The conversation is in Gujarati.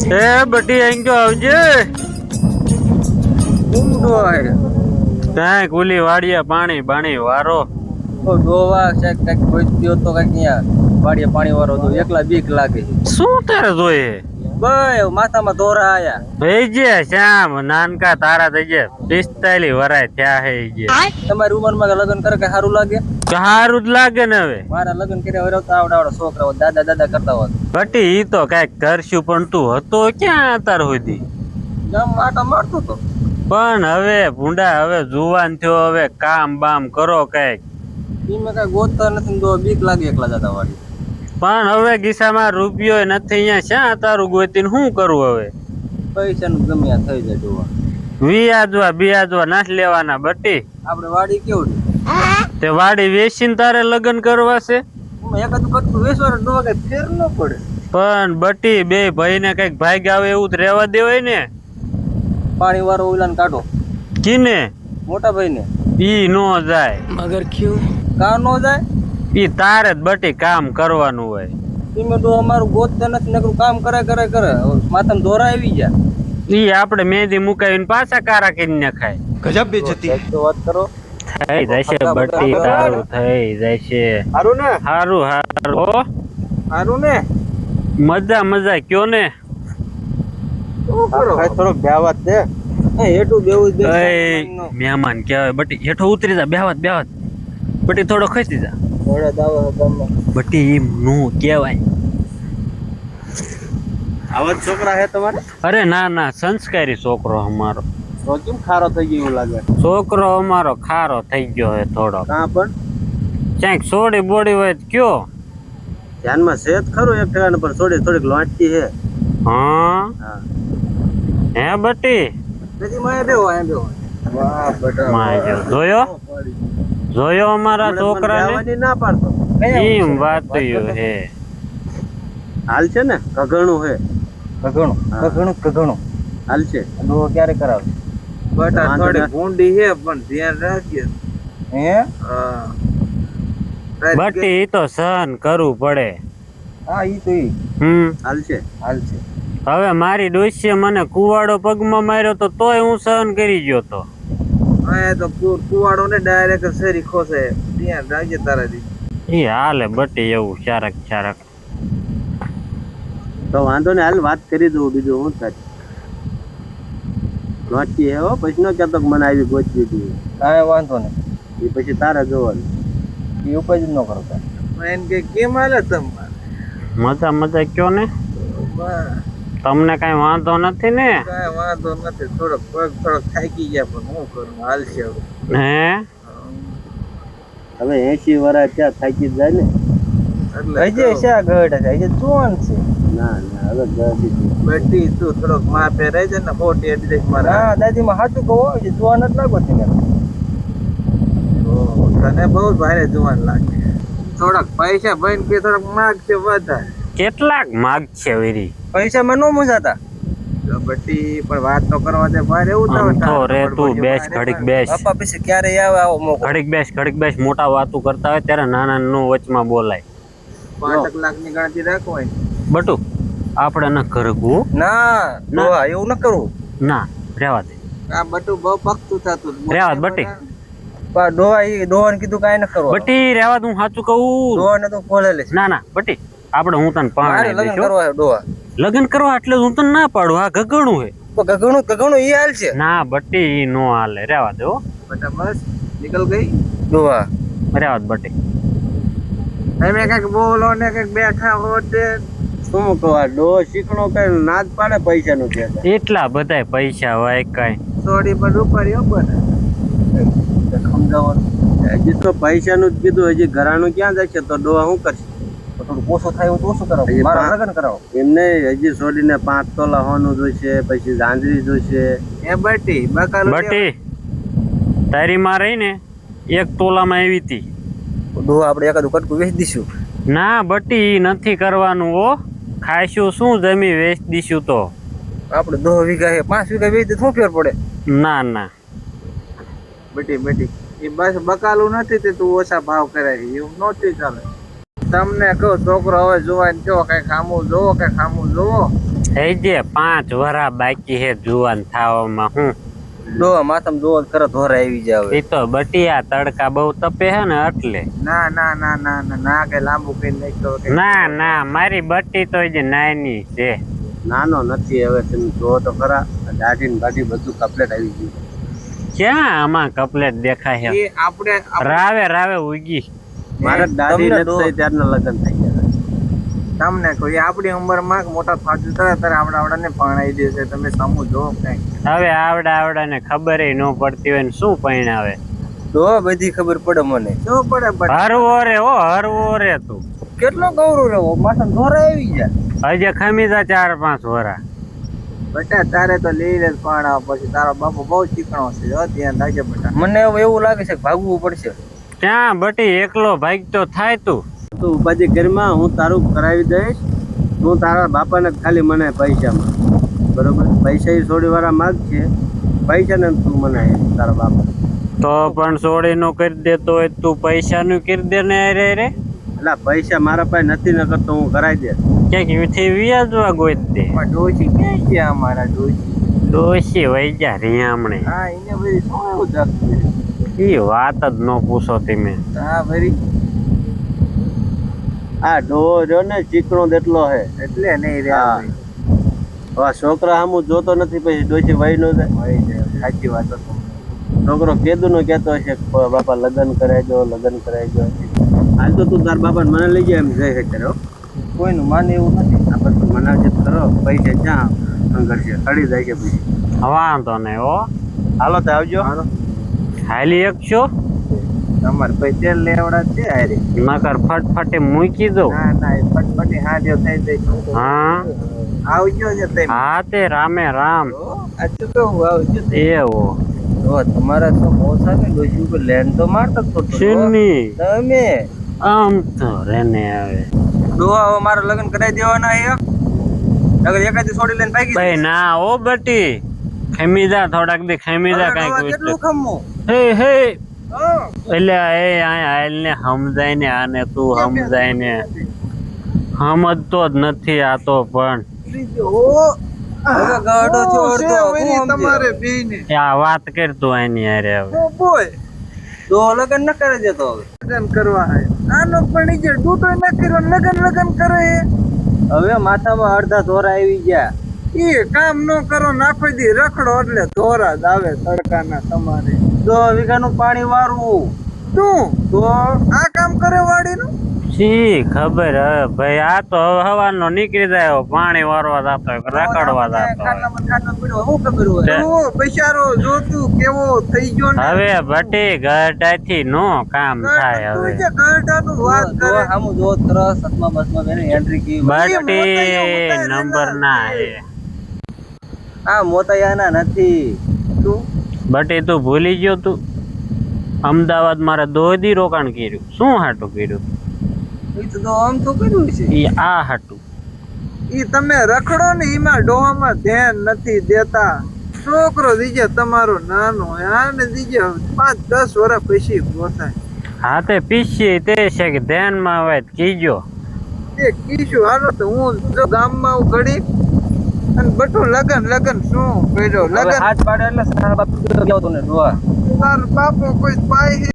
એ બટી અહીં ગયો આવજે. ઊંડો હે કાંઈ કુલી વાડિયા પાણી બાણી વારો. તો ડોવા છે કઈક ગોત્યો તો કઈક અહીંયા વાડિયા પાણી વાળો તો એકલા બીક લાગે. શું તારે જોઈએ? બય માથામાં દોરા આયા. થઈ ગયા શ્યામ નાનકા તારા થઈ ગયા 45 વરાય થયા હે ગયા. તમારી ઉંમરમાં લગ્ન કરે કે સારું લાગે? સારું જ લાગે ને હવે. મારા લગ્ન કર્યા હોય તો આવડા છોકરાઓ દાદા દાદા કરતા હોત. બટી ઈ તો કઈક કરશું પણ તું હતો ક્યાં અત્યાર સુધી? ગામ આટા મારતો તો. પણ હવે ભૂંડા હવે જુવાન થયો હવે કામ બામ કરો કઈક. ઈમે કઈ ગોતતા નથી તો બીક લાગે એકલા દાદા વાળી. પણ હવે ગીસામાં રૂપિયો નથી અહીંયા શા તારું ગોતીને શું કરવું હવે? પૈસાનું ગમ્યા થઈ જાય જોવા. વિયાજવા બિયાજવા નાખ લેવાના બટી. આપણે વાડી કેવડી તે વાડી વેચીને તારે લગ્ન કરવા છે? એકાદ કટકું વેચવાનું તો કઈ ફેર ન પડે. પણ બટી બે ભાઈને કઈક ભાગ આવે એવું જ રહેવા દેવાય ને. પાણી વાળો ઓલાને કાઢો. કીને? મોટા ભાઈ ને. ઈ નો જાય. મગર ક્યું કા નો જાય? ઈ તારે જ બટી કામ કરવાનું હોય. ઈમે તો અમારું ગોતતા નથી નકરું કામ કરે માથામાં દોરા આવી ગયા. ઈ આપણે મહેંદી મુકાવીને પાછા કારા કરીને નખાય. ગજબ બેજતી તો વાત કરો. થઈ જશે બટી તારું થઈ જશે. હારું ને? હારું હારું. હારું ને? મજા કયો ને. થોડોક બેવાત દે. હેઠું બેવું દે. મહેમાન કહેવાય બટી હેઠો ઉતરી જા બેવાત બટી થોડો ખસી જા. થોડા દાવા ગામમાં બટી એમ નું કહેવાય. આવા છોકરા હે તમારે? અરે ના સંસ્કારી છોકરો અમારો. તો કેમ ખારો થઈ ગયો એવું લાગે? છોકરો અમારો ખારો થઈ ગયો હે થોડો. હા પણ ક્યાંક સોડી બોડી હોય તો કયો. ધ્યાનમાં છે જ ખરું એક ઠેકાણે પણ થોડીક લોંચી હે. હા હે બટી નથી માય બેહો આય બેહો. વાહ બેટા માય જોયો અમારા છોકરાને ના પાડતો. એમ વાત હે. હાલ છે ને કઘણું હે. કઘણું હાલ છે. ડો ક્યારે કરાવ? બેટા થોડી ભૂંડી હે પણ ધ્યાન રાખજે. હે હા બટી ઈ તો સહન કરવું પડે. હા ઈ તો ઈ હાલ છે. હવે મારી ડોશીએ મને કુવાડો પગમાં માર્યો તો તોય હું સહન કરી ગયો તો. હા તો કુવાડો ને ડાયરેક્ટ શેરી ખોસે. ધ્યાન રાખજે તારાથી. ઈ હાલે બટી એવું ચારક તો વાંધો ને હાલ વાત કરી દઉં બીજું હું થાય. વાંચી હે હો પછી નો કહેતો મને આવી ગોચી દીધી. કાંઈ વાંધો નહીં. એ પછી તારે જોવાનું. એ ઉપર જ ન કરતા. એમ કે કેમ હાલે તમારે? મજા કયો ને. તમને કઈ વાંધો નથી ને? કાંઈ વાંધો નથી. થોડોક થાકી ગયા પણ હું કરું હાલશે હે. હવે 80 વર્ષ ત્યાં થાકી જાય ને એટલે હજી શા ગઢ છે હજી જુવાન છે. ના હવે ગઢ બેટી તું થોડોક માપે રહી જાય ને મોટી એટલે મારા. હા દાદી માં સાચું કહો હજી જુવાન જ લાગો છે. તને બહુ ભારે જુવાન લાગે. થોડાક પૈસા ભાઈ કે થોડાક માગ છે વધારે. કેટલાક માગ છે વેરી? પૈસા માં નો મુજાતા બેટી પણ વાત તો કરવા દે ભાઈ એવું તો રે તું બેસ ઘડીક બેસ. બાપા પછી ક્યારે આવે આવો મોકો? ઘડીક બેસ મોટા વાતું કરતા હોય ત્યારે નાના નો વચમાં બોલાય. 5 લાખ ની ગણતરી રાખો બટુ આપણે ન કરવું. ના એવું ન કરવું. ના રેવા દે. આ બટુ બહુ પકતું થતું. રેવા દે બટી. ડોહાને કીધું કાંઈ ન કરવું. બટી રેવા દે હું સાચું કહું. ડોહાને તો ખોલે લે. ના બટી આપણે હું તને પાણી લગ્ન કરવા હે ડોહા. લગ્ન કરવા એટલે હું તને ના પાડું. આ ગગણું હે. તો ગગણું ઈ હાલ છે. ના બટી ઈ નો હાલે. રેવા દે હો બેટા બસ નીકળ ગઈ ડોહા. રેવા દે બટી. તમે કઈક બોલો ને કઈક બેઠા હોતે શું કહો? આ ડોહ શીખણો કઈ નાદ પાડે પૈસા નું કે એટલા બધા પૈસા હોય કઈ સોડી પર રૂપારી સમજાવવાનું. હજી તો પૈસા નું જ કીધું. હજી ઘરાનું ક્યાં જશે તો ડોહા શું કરશે? થોડું ઓછો થાય તો ઓછું કરાવો. મારા લગ્ન કરાવો. એમને હજી છોડીને 5 તોલા હોવાનું જોઈશે પછી જાંજરી જોઈશે. એ બટી તારી માં રહી ને 1 તોલામાં આવી હતી. ડોહા આપણે એકાદું કટકું વેચી દઈશું. ના બટી નથી કરવાનું હો. ખાઈશું શું જમી વેચી દઈશું તો. આપણે 10 વીઘા છે 5 વીઘા વેચી શું ફેર પડે? ના બેટી એ બસ બકાલું નથી તે તું ઓછા ભાવ કરાવી એવું નહોતી ચાલે. તમને કહો છોકરો હવે જોવાય કયો કઈ ખામું જોવો. થઈ જે 5 વરા બાકી હે જુવાન થાવામાં હું ડો માથામાં ડો કરે ધોરા આવી જાવ એ તો બટિયા તડકા બહુ તપે હે ને એટલે ના ના ના ના ના ના કે લાંબુ કઈ નાખ્યો કે ના ના મારી બટ્ટી તો જે નાની છે નાનો નથી હવે તમે જો તો ખરા દાઢી ને બાઢી બધું કમ્પ્લીટ આવી ગયું ક્યાં આમાં કપલેટ દેખાય એ આપણે રાવે રાવે ઉગી મારે દાઢી નથી થઈ ત્યારના લગ્ન થઈ ગયા તમને કોઈ આપણી ઉંમરમાં મોટા થાતું થાય ત્યારે આવડાને પરણાઈ દેશે તમે સામું જો કઈ હવે આવડા ને ખબર ન પડતી હોય ને શું પરણાવે તો બધી ખબર પડે મને શું પડે હરવો રે હરવો રે તું કેટલો ગૌરવ રહ્યો માથા ધોરા આવી જાય હજે ખમીજા 4-5 વરા બટા તારે તો લઈ લે પણ પછી તારો બાપુ બહુ ચીકણો છે જો ધ્યાન રાખજે બટા મને એવું લાગે છે ભાગવું પડશે ક્યાં બટી એકલો ભાગ તો થાય તું ઉપાધિ ઘરમાં હું તારું કરાવી દઈશ હું તારા બાપાને ખાલી મને પૈસામાં બરોબર પૈસા એ સોડી વાળા માગ છે પૈસા ને તું મને તારા બાપા તો પણ સોડી નો કરી દેતો હોય તું પૈસા નું કરી દે ને રે એટલે પૈસા મારા પાસે નથી ન કરતો હું કરાવી દે ક્યાંક વ્યાજવા ગોત દે ડોશી ક્યાં છે અમારા ડોશી વઈ જા રીયામણે હા એને બધી શું એવું દખતું ઈ વાત જ ન પૂછો તમે હા ભરી આ ડોરો ને ચીકણો જેટલો હે એટલે નહીં રે હવે છોકરા સામું જોતો નથી પછી ડોશી વહી નો જાય સાચી વાત છોકરો કેદું નો કેતો હશે બાપા લગ્ન કરાવજો હાલ તો તું તાર બાપા મને લઈ જાય એમ જઈ શકે કોઈનું માને એવું નથી આપણે મનાવજે કરો પૈસા ક્યાં અંગર છે સડી જાય છે પછી વાંધો નહીં હો હાલો તો આવજો હાલી એક છો તમારે પછી તેલ લેવડા છે હારે નકર ફટફટે મૂકી દો ના ના એ ફટફટી હાજર થઈ જાય હા આવજો ને તમે હા તે રામે રામ અચ્છા તો આવજો એવો તો તમારા તો મોસા ને ડોશી ઉપર લેન્ડ તો મારતા તો ચીની તમે આમ તો રેને આવે ડોહા હવે મારા લગ્ન કરાવી દેવાના હે અગર એકાદી છોડી લઈને ભાગી ભાઈ ના ઓ બટી ખેમીજા થોડાક દી ખેમીજા કઈ કેટલું ખમો હે એટલે એ આયલ ને સમજાય ને આને તું સમજાય ને સમજતો જ નથી આ તો પણ હવે ગાડો છોડતો તમારે બેને આ વાત કર તું આની હારે હવે બોય તો લગન ન કરે જતો લગન કરવા હે આનો પણ જે ડૂટો ન કર્યો લગન કરે હવે માથામાં અડધા ધોરા આવી ગયા ઈ કામ ન કરો નાખો દી રખડો એટલે ધોરા જ આવે તડકાના તમારે 2 વીઘાનું પાણી વારવું તું તો આ કામ કરે વાડીનું શી ખબર હવે ભાઈ આ તો હવે હવાનો નીકળી જાય પાણી વારવા જતો હોય રખડવા જતો હોય બિચારો જોતું કેવો થઈ ગયો ને હવે બટી ગરડાથી નો કામ થાય હવે ગરડાનું વાત કરે આમુ જો કરો સતમા બસમાં બેને એન્ટ્રી કી બટી નંબર ના હે આ મોતૈયાના નથી તું બટી તું ભૂલી ગયો તું અમદાવાદ મારે 2 દી રોકાણ કર્યું શું હાટું કર્યું ઈ તો આમ તો કર્યું છે ઈ આ હાટું ઈ તમે રખડો ને ઈમાં ડોહામાં ધ્યાન નથી દેતા છોકરો દીજે તમારો નાનો આને દીજે 5-10 વર્ષ પછી ગોતાય હા તે પીસી તે છે કે ધ્યાનમાં આવે કીજો એ કીશું હાલો તો હું જો ગામમાં હું ઘડી અને બટુ લગન શું કર્યો લગન હાથ પાડે એટલે તારા બાપુ ગયો તો ને ડોહા તાર બાપો કોઈ પાય